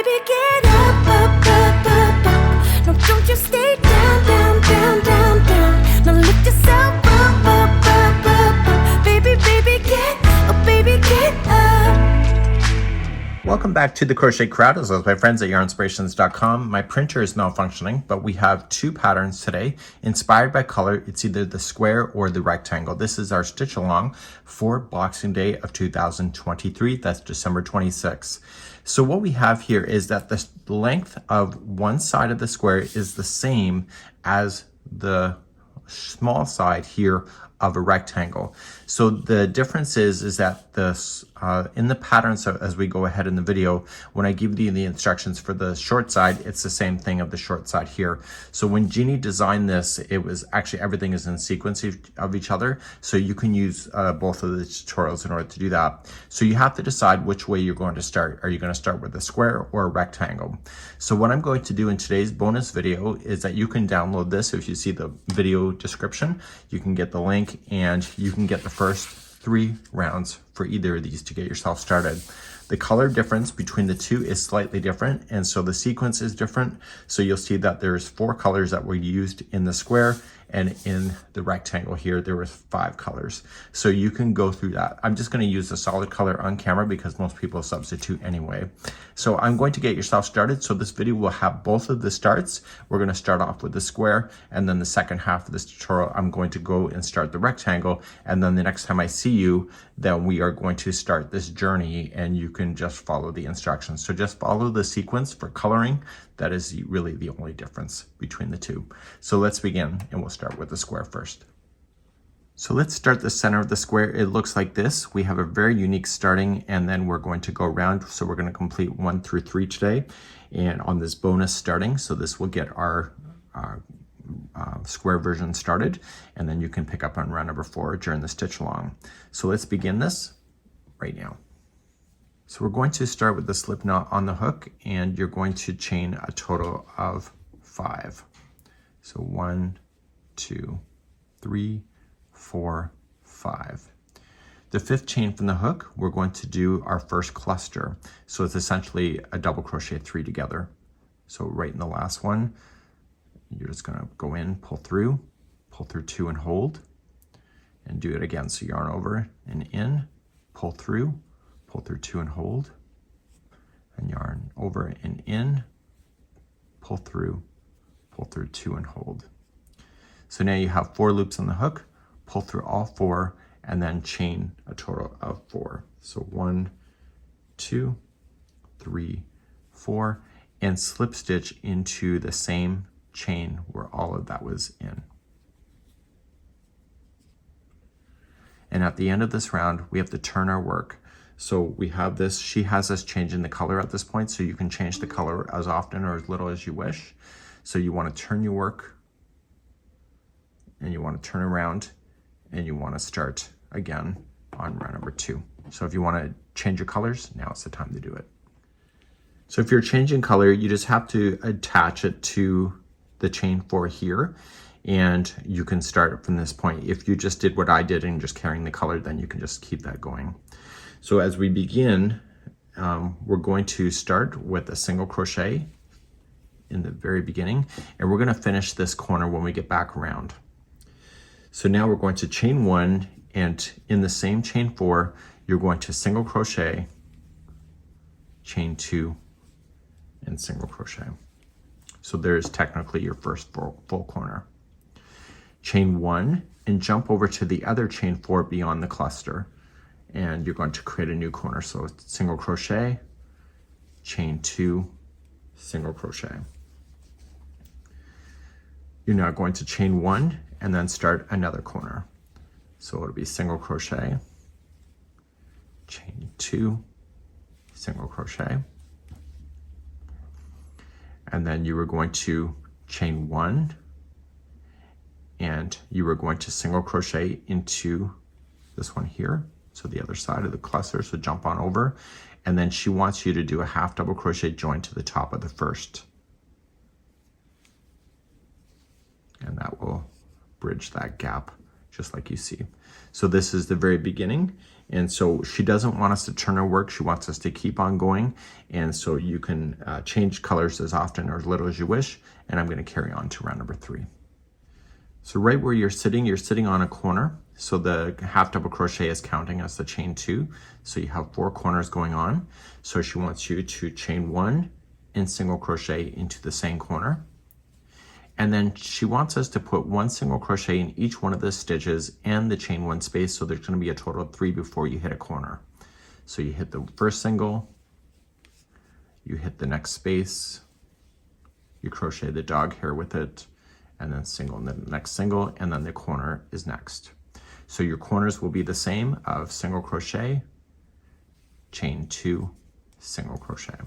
baby, get up, up, up, up, up. No, don't you stay down, down, down, down, down. Now lift yourself up, up, up, up, up. Baby, baby, get up, baby, get up. Welcome back to the Crochet Crowd, as well as my friends at yarnspirations.com. My printer is malfunctioning, but we have two patterns today. Inspired by color, it's either the square or the rectangle. This is our stitch along for Boxing Day of 2023. That's December 26th. So what we have here is that the length of one side of the square is the same as the small side here of a rectangle. So the difference is that this in the pattern, so as we go ahead in the video, when I give you the instructions for the short side, it's the same thing of the short side here. So when Jeanne designed this, it was actually everything is in sequence of each other. So you can use both of the tutorials in order to do that. So you have to decide which way you're going to start. Are you going to start with a square or a rectangle? So what I'm going to do in today's bonus video is that you can download this. If you see the video description, you can get the link and you can get the first 3 rounds for either of these to get yourself started. The color difference between the two is slightly different, and so the sequence is different. So you'll see that there's 4 colors that were used in the square, and in the rectangle here there was 5 colors. So you can go through that. I'm just going to use the solid color on camera because most people substitute anyway. So I'm going to get yourself started. So this video will have both of the starts. We're going to start off with the square, and then the second half of this tutorial I'm going to go and start the rectangle, and then the next time I see you, then we are going to start this journey and you can just follow the instructions. So just follow the sequence for coloring. That is really the only difference between the two. So let's begin, and we'll start with the square first. So let's start the center of the square. It looks like this. We have a very unique starting, and then we're going to go around. So we're going to complete 1 through 3 today, and on this bonus starting. So this will get our square version started, and then you can pick up on round number 4 during the stitch along. So let's begin this right now. So we're going to start with the slip knot on the hook, and you're going to chain a total of 5. So 1, 2, 3, 4, 5. The 5th chain from the hook, we're going to do our first cluster. So it's essentially a double crochet 3 together. So right in the last one, you're just going to go in, pull through 2 and hold, and do it again. So yarn over and in, pull through 2 and hold, and yarn over and in, pull through 2 and hold. So now you have 4 loops on the hook, pull through all 4, and then chain a total of 4. So 1, 2, 3, 4, and slip stitch into the same chain where all of that was in. And at the end of this round, we have to turn our work. So we have this, she has us changing the color at this point, so you can change the color as often or as little as you wish. So you want to turn your work, and you want to turn around, and you want to start again on round number 2. So if you want to change your colors, now it's the time to do it. So if you're changing color, you just have to attach it to the chain 4 here, and you can start from this point. If you just did what I did and just carrying the color, then you can just keep that going. So as we begin, we're going to start with a single crochet in the very beginning, and we're going to finish this corner when we get back around. So now we're going to chain 1, and in the same chain 4, you're going to single crochet, chain 2, and single crochet. So there's technically your first full corner. Chain 1 and jump over to the other chain 4 beyond the cluster, and you're going to create a new corner. So single crochet, chain 2, single crochet. You're now going to chain 1 and then start another corner. So it'll be single crochet, chain 2, single crochet, and then you were going to chain 1, and you were going to single crochet into this one here, so the other side of the cluster. So jump on over, and then she wants you to do a half double crochet join to the top of the first, and that will bridge that gap just like you see. So this is the very beginning, And so she doesn't want us to turn our work. She wants us to keep on going. And so you can change colors as often or as little as you wish. And I'm going to carry on to round number 3. So right where you're sitting on a corner. So the half double crochet is counting as the chain 2. So you have 4 corners going on. So she wants you to chain 1 and single crochet into the same corner. And then she wants us to put 1 single crochet in each one of the stitches and the chain 1 space. So there's going to be a total of 3 before you hit a corner. So you hit the first single, you hit the next space, you crochet the dog hair with it, and then single, and then the next single, and then the corner is next. So your corners will be the same of single crochet, chain 2, single crochet.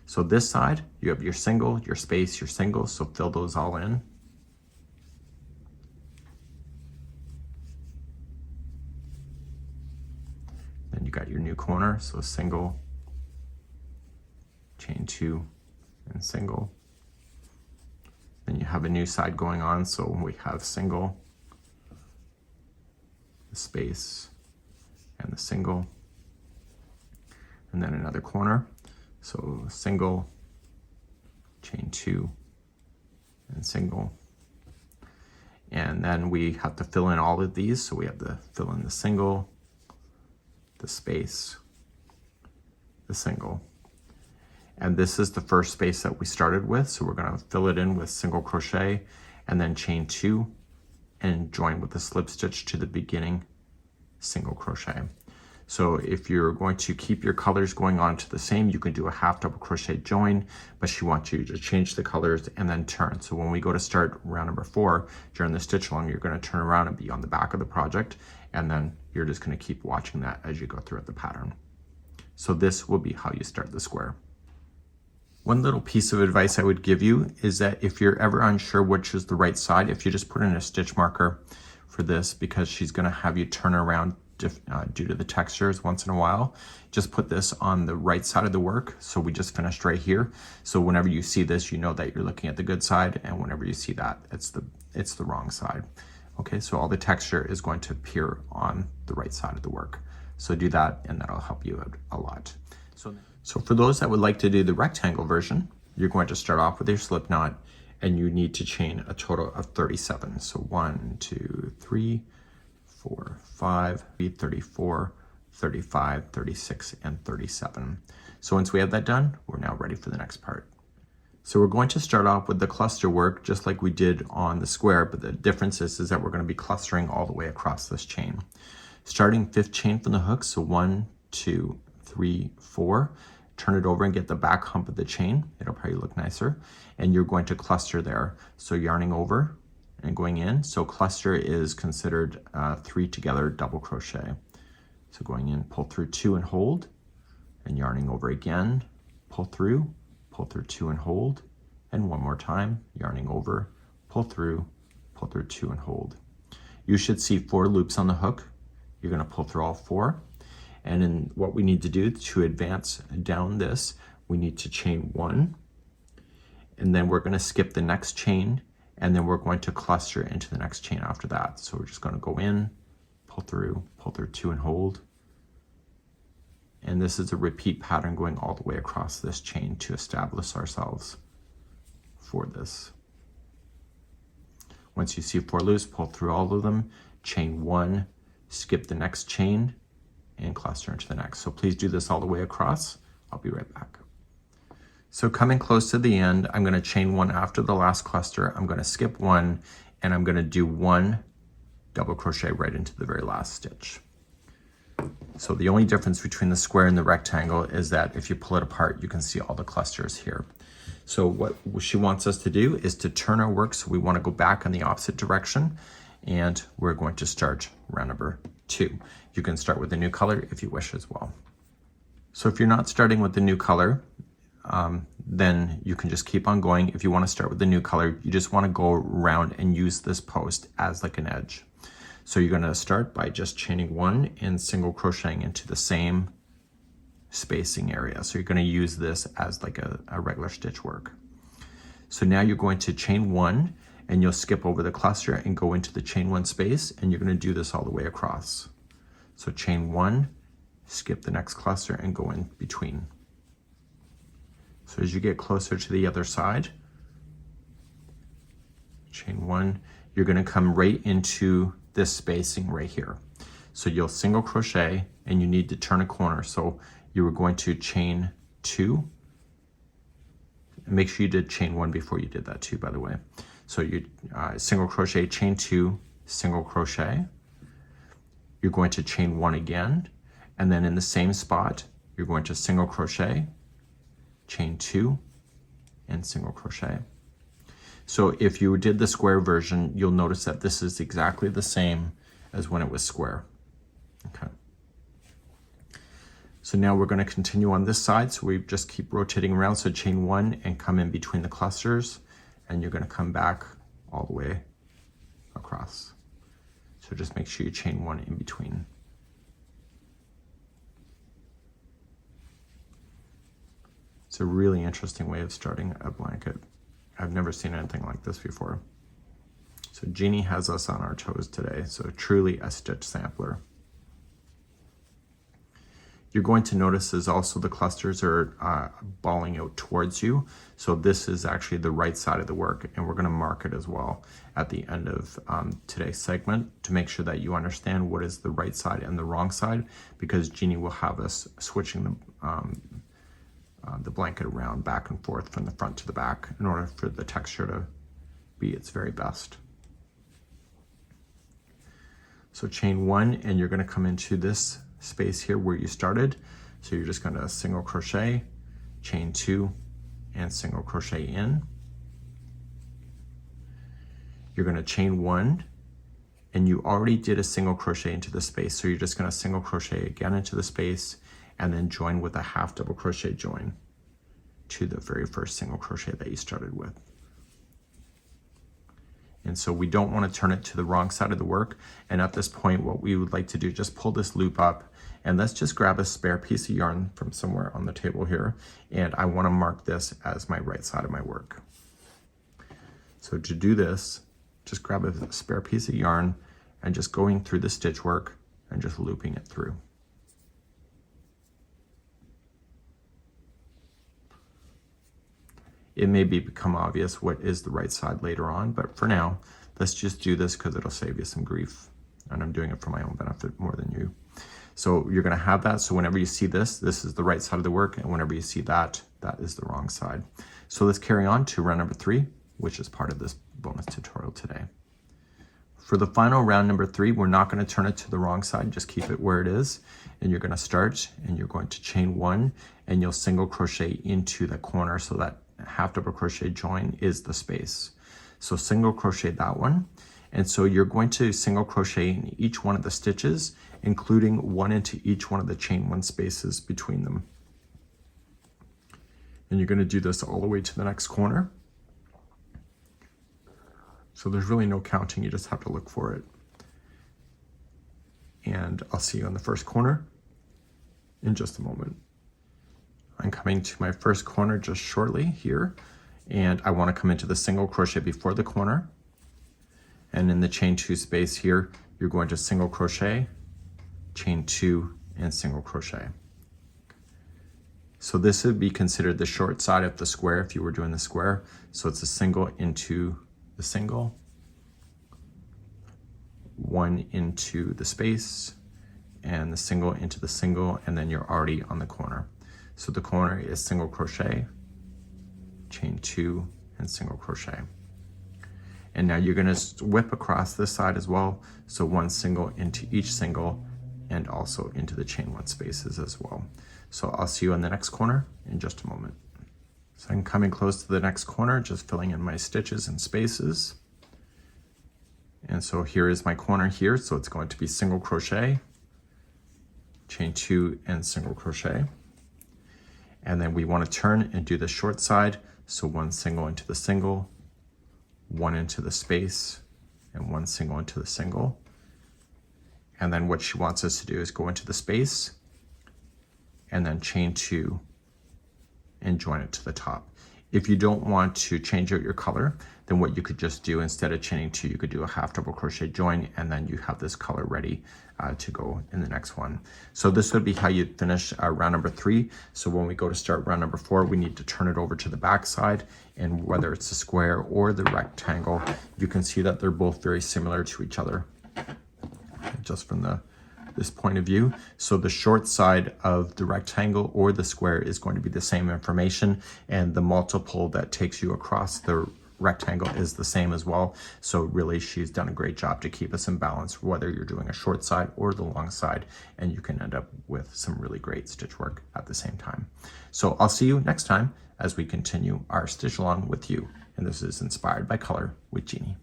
So this side, you have your single, your space, your single, so fill those all in. Then you got your new corner, so single, chain 2, and single. Then you have a new side going on, so we have single, the space, and the single, and then another corner. So single, chain 2, and single. And then we have to fill in all of these. So we have to fill in the single, the space, the single. And this is the first space that we started with. So we're going to fill it in with single crochet and then chain 2 and join with a slip stitch to the beginning single crochet. So if you're going to keep your colors going on to the same, you can do a half double crochet join, but she wants you to change the colors and then turn. So when we go to start round number 4, during the stitch along, you're going to turn around and be on the back of the project, and then you're just going to keep watching that as you go throughout the pattern. So this will be how you start the square. One little piece of advice I would give you is that if you're ever unsure which is the right side, if you just put in a stitch marker for this, because she's going to have you turn around due to the textures once in a while, just put this on the right side of the work. So we just finished right here. So whenever you see this, you know that you're looking at the good side, and whenever you see that, it's the wrong side. Okay, so all the texture is going to appear on the right side of the work. So do that, and that'll help you out a lot. So for those that would like to do the rectangle version, you're going to start off with your slip knot, and you need to chain a total of 37. So 1, 2, 3, 4, 5, 34, 35, 36, and 37. So once we have that done, we're now ready for the next part. So we're going to start off with the cluster work just like we did on the square, but the difference is that we're going to be clustering all the way across this chain. Starting 5th chain from the hook, so 1, 2, 3, 4. Turn it over and get the back hump of the chain. It'll probably look nicer. And you're going to cluster there. So yarning over and going in. So cluster is considered 3 together double crochet. So going in, pull through 2 and hold, and yarning over again, pull through 2 and hold, and one more time, yarning over, pull through 2 and hold. You should see 4 loops on the hook. You're going to pull through all 4. And then what we need to do to advance down this, we need to chain 1, and then we're going to skip the next chain, and then we're going to cluster into the next chain after that. So we're just going to go in, pull through 2 and hold. And this is a repeat pattern going all the way across this chain to establish ourselves for this. Once you see 4 loops, pull through all of them, chain 1, skip the next chain, and cluster into the next. So please do this all the way across. I'll be right back. So coming close to the end, I'm going to chain 1 after the last cluster. I'm going to skip 1, and I'm going to do 1 double crochet right into the very last stitch. So the only difference between the square and the rectangle is that if you pull it apart, you can see all the clusters here. So what she wants us to do is to turn our work. So we want to go back in the opposite direction, and we're going to start round number 2. You can start with a new color if you wish as well. So if you're not starting with the new color, then you can just keep on going. If you want to start with the new color, you just want to go around and use this post as like an edge. So you're going to start by just chaining 1 and single crocheting into the same spacing area. So you're going to use this as like a regular stitch work. So now you're going to chain 1, and you'll skip over the cluster and go into the chain 1 space, and you're going to do this all the way across. So chain 1, skip the next cluster and go in between. So as you get closer to the other side, chain 1, you're going to come right into this spacing right here. So you'll single crochet and you need to turn a corner. So you were going to chain 2. And make sure you did chain 1 before you did that too, by the way. So you single crochet, chain 2, single crochet. You're going to chain 1 again, and then in the same spot, you're going to single crochet, chain 2, and single crochet. So if you did the square version, you'll notice that this is exactly the same as when it was square. Okay. So now we're going to continue on this side. So we just keep rotating around. So chain 1 and come in between the clusters, and you're going to come back all the way across. So just make sure you chain 1 in between. It's a really interesting way of starting a blanket. I've never seen anything like this before. So Jeanne has us on our toes today. So truly a stitch sampler. You're going to notice is also the clusters are balling out towards you. So this is actually the right side of the work, and we're going to mark it as well at the end of today's segment to make sure that you understand what is the right side and the wrong side, because Jeanne will have us switching the blanket around back and forth from the front to the back in order for the texture to be its very best. So chain 1, and you're going to come into this space here where you started. So you're just going to single crochet, chain 2, and single crochet in. You're going to chain 1, and you already did a single crochet into the space. So you're just going to single crochet again into the space and then join with a half double crochet join to the very first single crochet that you started with. And so we don't want to turn it to the wrong side of the work. And at this point, what we would like to do, just pull this loop up, and let's just grab a spare piece of yarn from somewhere on the table here. And I want to mark this as my right side of my work. So to do this, just grab a spare piece of yarn and just going through the stitch work and just looping it through. It may become obvious what is the right side later on, but for now, let's just do this because it'll save you some grief. And I'm doing it for my own benefit more than you. So you're going to have that. So whenever you see this, this is the right side of the work. And whenever you see that, that is the wrong side. So let's carry on to round number 3, which is part of this bonus tutorial today. For the final round number 3, we're not going to turn it to the wrong side. Just keep it where it is. And you're going to start and you're going to chain 1 and you'll single crochet into the corner so that half double crochet join is the space. So single crochet that one, and so you're going to single crochet in each one of the stitches, including 1 into each one of the chain 1 spaces between them. And you're going to do this all the way to the next corner. So there's really no counting, you just have to look for it. And I'll see you on the first corner in just a moment. I'm coming to my first corner just shortly here, and I want to come into the single crochet before the corner, and in the chain 2 space here you're going to single crochet, chain 2, and single crochet. So this would be considered the short side of the square if you were doing the square. So it's a single into the single, 1 into the space, and the single into the single, and then you're already on the corner. So the corner is single crochet, chain 2, and single crochet. And now you're going to whip across this side as well. So 1 single into each single and also into the chain 1 spaces as well. So I'll see you in the next corner in just a moment. So I'm coming close to the next corner, just filling in my stitches and spaces. And so here is my corner here. So it's going to be single crochet, chain 2, and single crochet. And then we want to turn and do the short side. So 1 single into the single, 1 into the space, and 1 single into the single. And then what she wants us to do is go into the space and then chain 2 and join it to the top. If you don't want to change out your color, then what you could just do, instead of chaining 2, you could do a half double crochet join, and then you have this color ready to go in the next one. So this would be how you finish round number 3. So when we go to start round number 4, we need to turn it over to the back side, and whether it's the square or the rectangle, you can see that they're both very similar to each other, just from this point of view. So the short side of the rectangle or the square is going to be the same information, and the multiple that takes you across the rectangle is the same as well. So really, she's done a great job to keep us in balance, whether you're doing a short side or the long side, and you can end up with some really great stitch work at the same time. So I'll see you next time as we continue our stitch along with you. And this is Inspired by Color with Jeannie.